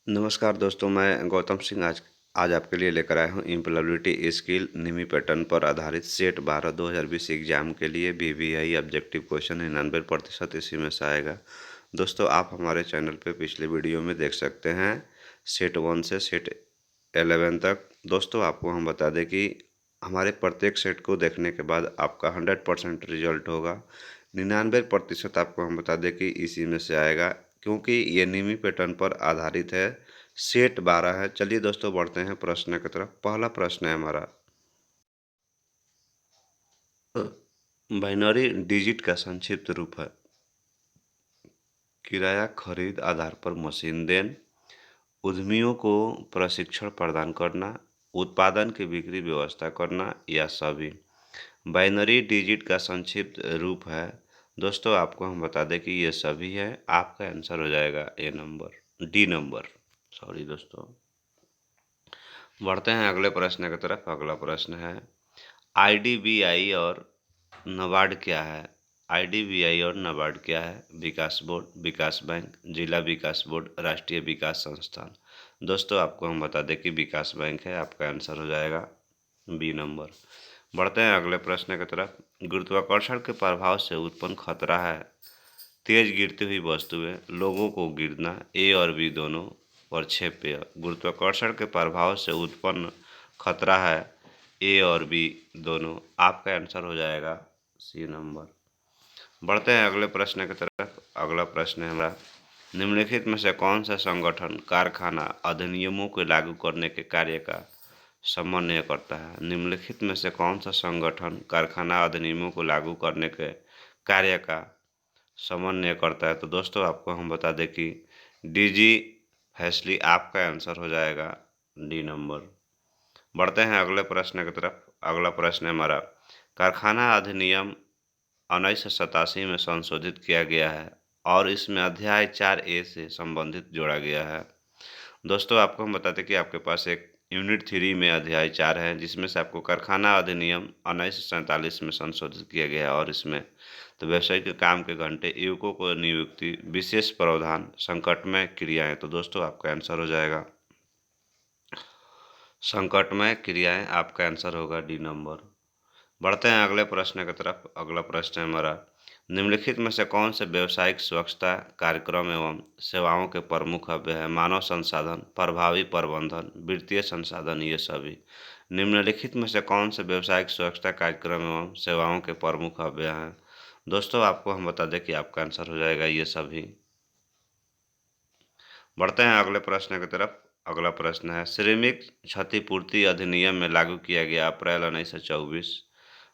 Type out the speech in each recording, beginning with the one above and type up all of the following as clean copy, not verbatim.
नमस्कार दोस्तों, मैं गौतम सिंह आज आज आपके लिए लेकर आया हूँ एम्प्लॉयबिलिटी स्किल निमी पैटर्न पर आधारित सेट 12 2020 एग्जाम के लिए बीबीआई ऑब्जेक्टिव क्वेश्चन 99% इसी में से आएगा। दोस्तों, आप हमारे चैनल पे पिछले वीडियो में देख सकते हैं सेट 1 से सेट 11 तक। दोस्तों, आपको हम बता दें कि हमारे प्रत्येक सेट को देखने के बाद आपका 100% रिजल्ट होगा। 99% आपको हम बता दें कि इसी में से आएगा, क्योंकि ये निमी पैटर्न पर आधारित है। सेट 12 है। चलिए दोस्तों, बढ़ते हैं प्रश्न की तरफ। पहला प्रश्न है हमारा, बाइनरी डिजिट का संक्षिप्त रूप है किराया खरीद आधार पर मशीन देन, उद्यमियों को प्रशिक्षण प्रदान करना, उत्पादन की बिक्री व्यवस्था करना या सभी। बाइनरी डिजिट का संक्षिप्त रूप है। दोस्तों, आपको हम बता दें कि ये सभी है। आपका आंसर हो जाएगा डी नंबर। सॉरी दोस्तों। बढ़ते हैं अगले प्रश्न की तरफ। अगला प्रश्न है, आईडीबीआई और नाबार्ड क्या है? आईडीबीआई और नाबार्ड क्या है? विकास बोर्ड, विकास बैंक, जिला विकास बोर्ड, राष्ट्रीय विकास संस्थान। दोस्तों, आपको हम बता दें कि विकास बैंक है। आपका आंसर हो जाएगा बी नंबर। बढ़ते हैं अगले प्रश्न की तरफ। गुरुत्वाकर्षण के प्रभाव से उत्पन्न खतरा है तेज गिरती हुई वस्तुएं, लोगों को गिरना, ए और बी दोनों, प्रक्षेप्य। गुरुत्वाकर्षण के प्रभाव से उत्पन्न खतरा है ए और बी दोनों। आपका आंसर हो जाएगा सी नंबर। बढ़ते हैं अगले प्रश्न की तरफ। अगला प्रश्न है हमारा, निम्नलिखित में से कौन सा संगठन कारखाना अधिनियमों को लागू करने के कार्य का समन्वय करता है? निम्नलिखित में से कौन सा संगठन कारखाना अधिनियमों को लागू करने के कार्य का समन्वय करता है? तो दोस्तों, आपको हम बता दें कि डीजी फैसली। आपका आंसर हो जाएगा डी नंबर। बढ़ते हैं अगले प्रश्न की तरफ। अगला प्रश्न है हमारा, कारखाना अधिनियम 1987 में संशोधित किया गया है और इसमें अध्याय 4A से संबंधित जोड़ा गया है। दोस्तों, आपको हम बताते हैं कि आपके पास एक यूनिट 3 में अध्याय 4 है, जिसमें से आपको कारखाना अधिनियम 1947 में संशोधित किया गया है और इसमें तो व्यवसायिक काम के घंटे, युवकों को नियुक्ति, विशेष प्रावधान, संकटमय क्रियाएं। तो दोस्तों, आपका आंसर हो जाएगा संकटमय क्रियाएं। आपका आंसर होगा डी नंबर। बढ़ते हैं अगले प्रश्न की तरफ। अगला प्रश्न है हमारा, निम्नलिखित में से कौन से व्यावसायिक स्वच्छता कार्यक्रम एवं सेवाओं के प्रमुख अव्यय है? मानव संसाधन, प्रभावी प्रबंधन, वित्तीय संसाधन, ये सभी। निम्नलिखित में से कौन से व्यावसायिक स्वच्छता कार्यक्रम एवं सेवाओं के प्रमुख अव्यय हैं? दोस्तों, आपको हम बता दें कि आपका आंसर हो जाएगा ये सभी। बढ़ते हैं अगले प्रश्न की तरफ। अगला प्रश्न है, श्रमिक क्षतिपूर्ति अधिनियम में लागू किया गया अप्रैल 1924,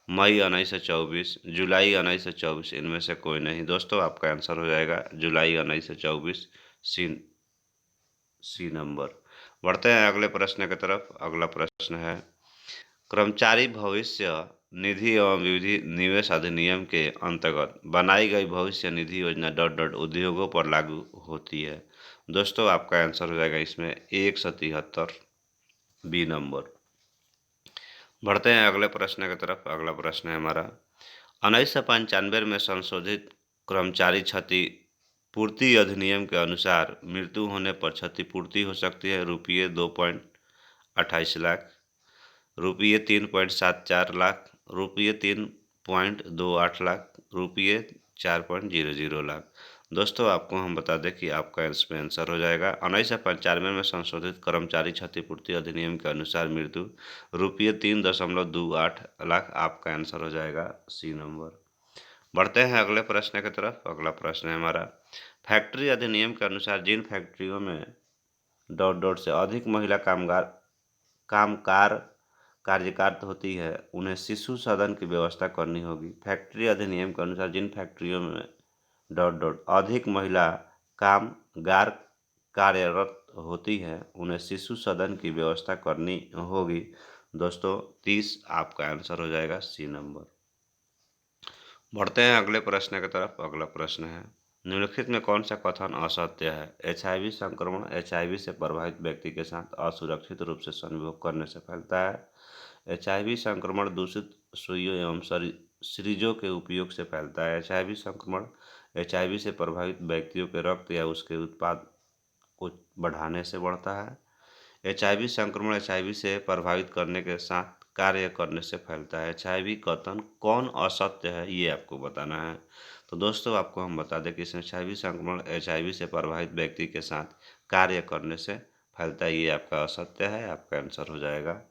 मई 1924, जुलाई 1924, इनमें से कोई नहीं। दोस्तों, आपका आंसर हो जाएगा जुलाई 1924, सी सी नंबर। बढ़ते हैं अगले प्रश्न की तरफ। अगला प्रश्न है, कर्मचारी भविष्य निधि एवं विधि निवेश अधिनियम के अंतर्गत बनाई गई भविष्य निधि योजना डॉट डॉट उद्योगों पर लागू होती है। दोस्तों, आपका आंसर हो जाएगा इसमें 173, बी नंबर। बढ़ते हैं अगले प्रश्न की तरफ। अगला प्रश्न है हमारा, 1995 में संशोधित कर्मचारी क्षति पूर्ति अधिनियम के अनुसार मृत्यु होने पर क्षतिपूर्ति हो सकती है रुपये 2.28 लाख, रुपये 3.74 लाख, रुपये 3.28 लाख, रुपये 4.00 लाख। दोस्तों, आपको हम बता दें कि आपका इसमें आंसर हो जाएगा 1995 में संशोधित कर्मचारी क्षतिपूर्ति अधिनियम के अनुसार मृत्यु रुपये 3.28 लाख। आपका आंसर हो जाएगा सी नंबर। बढ़ते हैं अगले प्रश्न की तरफ। अगला प्रश्न है हमारा, फैक्ट्री अधिनियम के अनुसार जिन फैक्ट्रियों में डॉट डॉट से अधिक महिला कामकार कार्यरत होती है उन्हें शिशु सदन की व्यवस्था करनी होगी। फैक्ट्री अधिनियम के अनुसार जिन फैक्ट्रियों में डॉट डॉट अधिक महिला कामगार कार्यरत होती है उन्हें शिशु सदन की व्यवस्था करनी होगी। दोस्तों, 30 आपका आंसर हो जाएगा सी नंबर। बढ़ते हैं अगले प्रश्न की तरफ। अगला प्रश्न है, निम्नलिखित में कौन सा कथन असत्य है? एचआईवी संक्रमण एचआईवी से प्रभावित व्यक्ति के साथ असुरक्षित रूप से संभोग करने से फैलता है। एचआईवी संक्रमण दूषित सुइयों एवं सीरिंजों के उपयोग से फैलता है। एचआईवी संक्रमण एचआईवी से प्रभावित व्यक्तियों के रक्त या उसके उत्पाद को बढ़ाने से बढ़ता है। एचआईवी संक्रमण एचआईवी से प्रभावित करने के साथ कार्य करने से फैलता है। एचआईवी कथन कौन असत्य है, ये आपको बताना है। तो दोस्तों आपको हम बता दें कि इसमें एचआईवी संक्रमण एचआईवी से प्रभावित व्यक्ति के साथ कार्य करने से फैलता है, ये आपका असत्य है। आपका आंसर हो जाएगा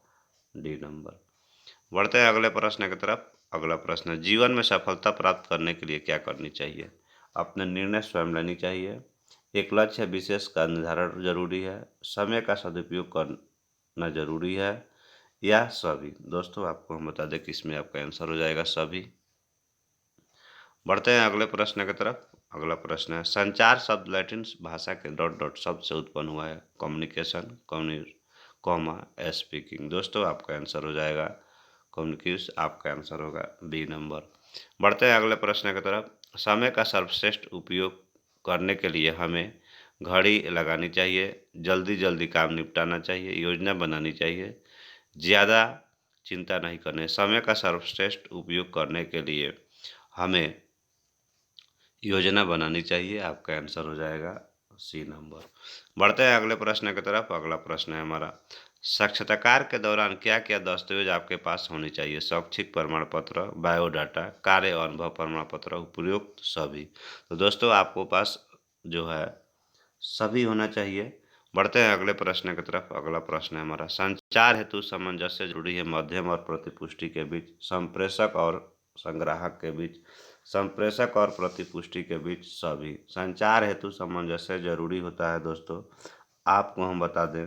डी नंबर। बढ़ते हैं अगले प्रश्न की तरफ। अगला प्रश्न है, जीवन में सफलता प्राप्त करने के लिए क्या करनी चाहिए? अपने निर्णय स्वयं लेनी चाहिए, एक लक्ष्य विशेष का निर्धारण जरूरी है, समय का सदुपयोग करना जरूरी है, या सभी। दोस्तों आपको हम बता दें कि इसमें आपका आंसर हो जाएगा सभी। बढ़ते हैं अगले प्रश्न की तरफ। अगला प्रश्न है, संचार शब्द लैटिन भाषा के डॉट डॉट शब्द से उत्पन्न हुआ है। Communication, comma speaking. दोस्तों आपका आंसर हो जाएगा कम्युनिकेशन। आपका आंसर होगा बी नंबर। बढ़ते हैं अगले प्रश्न की तरफ। समय का सर्वश्रेष्ठ उपयोग करने के लिए हमें घड़ी लगानी चाहिए, जल्दी जल्दी काम निपटाना चाहिए, योजना बनानी चाहिए, ज़्यादा चिंता नहीं करनी। समय का सर्वश्रेष्ठ उपयोग करने के लिए हमें योजना बनानी चाहिए। आपका आंसर हो जाएगा सी नंबर। बढ़ते हैं अगले प्रश्न की तरफ। अगला प्रश्न है हमारा, साक्षात्कार के दौरान क्या क्या दस्तावेज आपके पास होने चाहिए? शैक्षिक प्रमाण पत्र, बायोडाटा, कार्य अनुभव प्रमाण पत्र, उपयुक्त सभी। तो दोस्तों आपको पास जो है सभी होना चाहिए। बढ़ते हैं अगले प्रश्न की तरफ। अगला प्रश्न है हमारा, संचार हेतु सामंजस्य जरूरी है मध्यम और प्रतिपुष्टि के बीच, संप्रेषक और संग्राहक के बीच, संप्रेषक और प्रतिपुष्टि के बीच, सभी। संचार हेतु सामंजस्य जरूरी होता है दोस्तों। आपको हम बता दें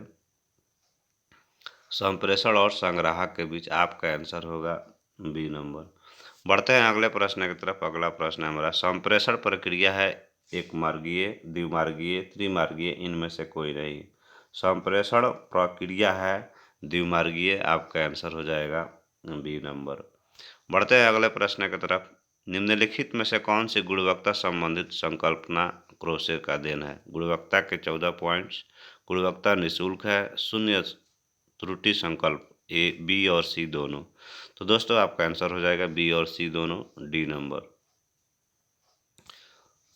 संप्रेषण और संग्राहक के बीच। आपका आंसर होगा बी नंबर। बढ़ते हैं अगले प्रश्न की तरफ। अगला प्रश्न है हमारा, संप्रेषण प्रक्रिया है एक मार्गीय, द्विमार्गीय, त्रिमार्गीय, इनमें से कोई नहीं। संप्रेषण प्रक्रिया है द्विमार्गीय। आपका आंसर हो जाएगा बी नंबर। बढ़ते हैं अगले प्रश्न की तरफ। निम्नलिखित में से कौन सी गुणवत्ता संबंधित संकल्पना क्रोशे का देन है? गुणवत्ता के 14 पॉइंट्स, गुणवत्ता निःशुल्क है, शून्य त्रुटि संकल्प, ए बी और सी दोनों। तो दोस्तों आपका आंसर हो जाएगा बी और सी दोनों, डी नंबर।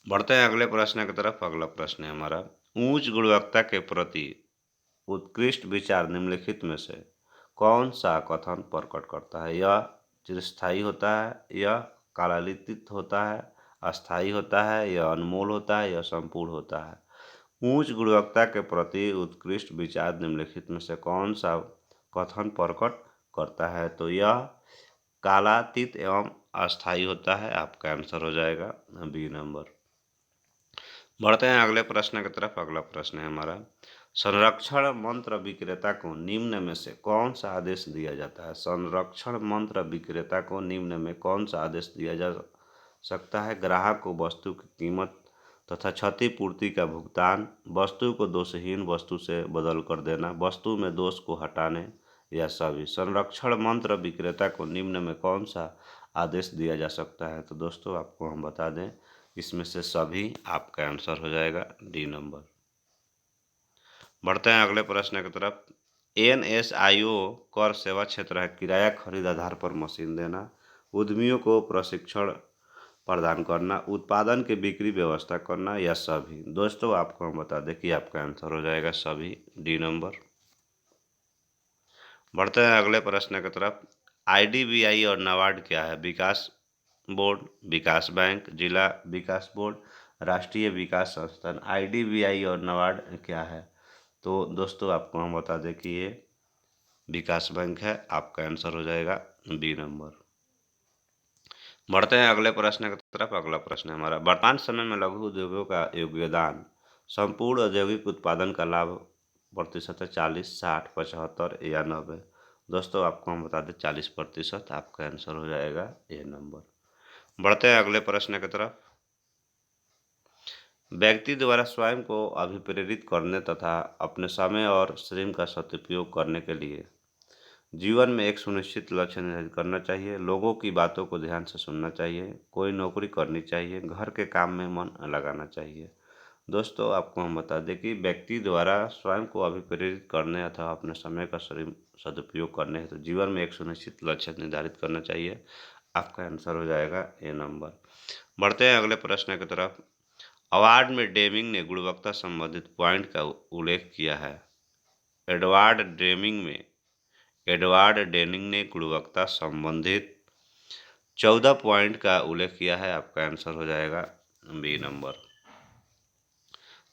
बढ़ते हैं अगले प्रश्न की तरफ। अगला प्रश्न है हमारा, उच्च गुणवत्ता के प्रति उत्कृष्ट विचार निम्नलिखित में से कौन सा कथन प्रकट करता है? यह चिरस्थायी होता है, यह कालातीत होता है, अस्थायी होता है, यह अनमोल होता है, यह संपूर्ण होता है। उच्च गुणवत्ता के प्रति उत्कृष्ट विचार निम्नलिखित में से कौन सा कथन प्रकट करता है? तो यह कालातीत एवं अस्थायी होता है। आपका आंसर हो जाएगा बी नंबर। बढ़ते हैं अगले प्रश्न की तरफ। अगला प्रश्न है हमारा, संरक्षण मंत्र विक्रेता को निम्न में से कौन सा आदेश दिया जाता है? संरक्षण मंत्र विक्रेता को निम्न में कौन सा आदेश दिया जा सकता है? ग्राहक को वस्तु की कीमत तथा क्षतिपूर्ति का भुगतान, वस्तु को दोषहीन वस्तु से बदल कर देना, वस्तु में दोष को हटाने, या सभी। संरक्षण मंत्र विक्रेता को निम्न में कौन सा आदेश दिया जा सकता है? तो दोस्तों आपको हम बता दें इसमें से सभी। आपका आंसर हो जाएगा डी नंबर। बढ़ते हैं अगले प्रश्न की तरफ। एनएसआईओ कर सेवा क्षेत्र है किराया खरीद आधार पर मशीन देना, उद्यमियों को प्रशिक्षण प्रदान करना, उत्पादन की बिक्री व्यवस्था करना, या सभी। दोस्तों आपको हम बता दें कि आपका आंसर हो जाएगा सभी, डी नंबर। बढ़ते हैं अगले प्रश्न की तरफ। आईडीबीआई और नाबार्ड क्या है? विकास बोर्ड, विकास बैंक, जिला विकास बोर्ड, राष्ट्रीय विकास संस्थान। आईडीबीआई और नाबार्ड क्या है? तो दोस्तों आपको हम बता दें कि ये विकास बैंक है। आपका आंसर हो जाएगा बी नंबर। बढ़ते हैं अगले प्रश्न की तरफ। अगला प्रश्न है हमारा, वर्तमान समय में लघु उद्योगों का योगदान संपूर्ण औद्योगिक उत्पादन का लाभ प्रतिशत है 40, 60, 75 या 90। दोस्तों आपको हम बता दें 40%। आपका आंसर हो जाएगा ए नंबर। बढ़ते हैं अगले प्रश्न की तरफ। व्यक्ति द्वारा स्वयं को अभिप्रेरित करने तथा अपने समय और श्रम का सदुपयोग करने के लिए जीवन में एक सुनिश्चित लक्ष्य निर्धारित करना चाहिए, लोगों की बातों को ध्यान से सुनना चाहिए, कोई नौकरी करनी चाहिए, घर के काम में मन लगाना चाहिए। दोस्तों आपको हम बता दें कि व्यक्ति द्वारा स्वयं को अभिप्रेरित करने अथवा अपने समय का सदुपयोग करने हेतु जीवन में एक सुनिश्चित लक्ष्य निर्धारित करना चाहिए। आपका आंसर हो जाएगा ए नंबर। बढ़ते हैं अगले प्रश्न की तरफ। अवार्ड में डेमिंग ने गुणवत्ता संबंधित पॉइंट का उल्लेख किया है। एडवर्ड डेनिंग ने गुणवत्ता संबंधित 14 पॉइंट का उल्लेख किया है। आपका आंसर हो जाएगा बी नंबर।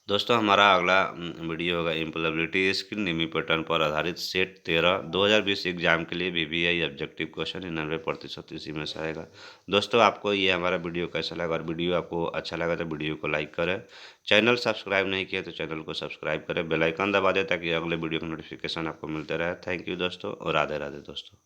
दोस्तों हमारा अगला वीडियो होगा एम्प्लॉयबिलिटी स्किल निम्न पैटर्न पर आधारित सेट 13 2020 एग्जाम के लिए बीबीआई ऑब्जेक्टिव क्वेश्चन 99% इसी में से आएगा। दोस्तों आपको ये हमारा वीडियो कैसा लगा, और वीडियो आपको अच्छा लगा तो वीडियो को लाइक करें, चैनल सब्सक्राइब नहीं किया तो चैनल को सब्सक्राइब करें, बेल आइकन दबा दें ताकि अगले वीडियो का नोटिफिकेशन आपको मिलते रहे। थैंक यू दोस्तों और राधे राधे दोस्तों।